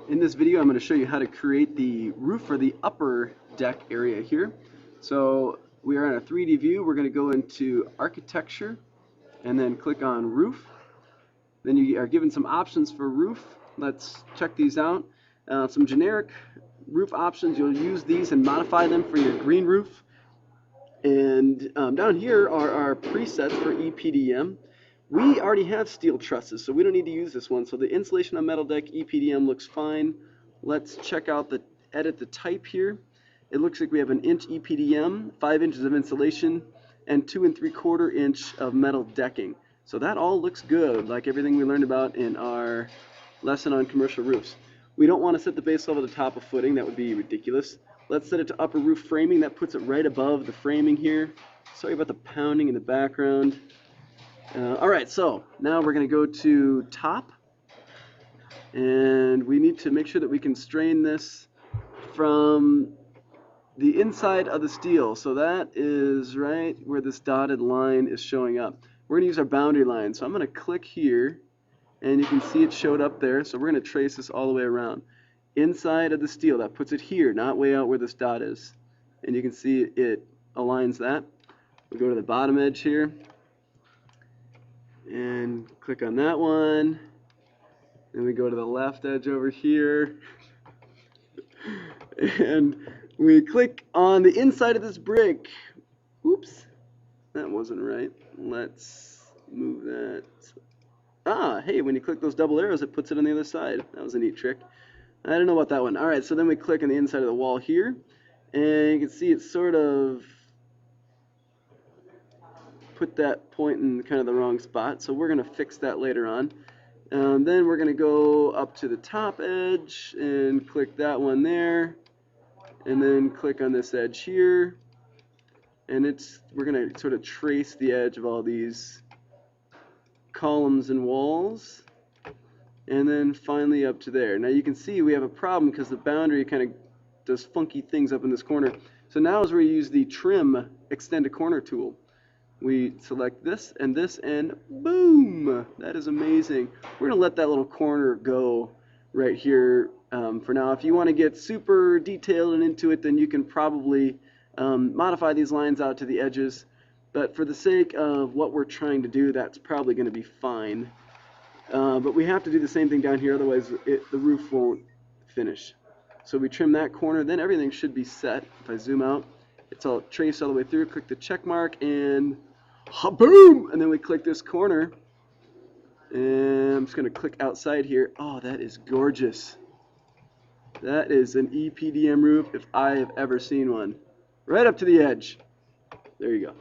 In this video, I'm going to show you how to create the roof for the upper deck area here. So we are in a 3D view. We're going to go into Architecture and then click on Roof. Then you are given some options for roof. Let's check these out. Some generic roof options. You'll use these and modify them for your green roof. And down here are our presets for EPDM. We already have steel trusses, so we don't need to use this one. So the insulation on metal deck EPDM looks fine. Let's check out edit the type here. It looks like we have an inch EPDM, 5 inches of insulation, and 2 3/4 inch of metal decking. So that all looks good, like everything we learned about in our lesson on commercial roofs. We don't want to set the base level to top of footing. That would be ridiculous. Let's set it to upper roof framing. That puts it right above the framing here. Sorry about the pounding in the background. Alright, so now we're going to go to top, and we need to make sure that we can strain this from the inside of the steel. So that is right where this dotted line is showing up. We're going to use our boundary line. So I'm going to click here, and you can see it showed up there. So we're going to trace this all the way around. Inside of the steel, that puts it here, not way out where this dot is. And you can see it aligns that. We'll go to the bottom edge here and click on that one. Then we go to the left edge over here. And we click on the inside of this brick. Oops, that wasn't right. Let's move that. Ah, hey, when you click those double arrows, it puts it on the other side. That was a neat trick. I don't know about that one. All right, so then we click on the inside of the wall here, and you can see it sort of put that point in kind of the wrong spot. So we're going to fix that later on. Then we're going to go up to the top edge and click that one there, and then click on this edge here. And we're going to sort of trace the edge of all these columns and walls, and then finally up to there. Now you can see we have a problem because the boundary kind of does funky things up in this corner. So now is where you use the trim extend a corner tool. We select this, and boom! That is amazing. We're going to let that little corner go right here for now. If you want to get super detailed and into it, then you can probably modify these lines out to the edges. But for the sake of what we're trying to do, that's probably going to be fine. But we have to do the same thing down here, otherwise the roof won't finish. So we trim that corner, then everything should be set. If I zoom out, it's all traced all the way through. Click the check mark, and boom! And then we click this corner, and I'm just going to click outside here. Oh, that is gorgeous. That is an EPDM roof if I have ever seen one. Right up to the edge. There you go.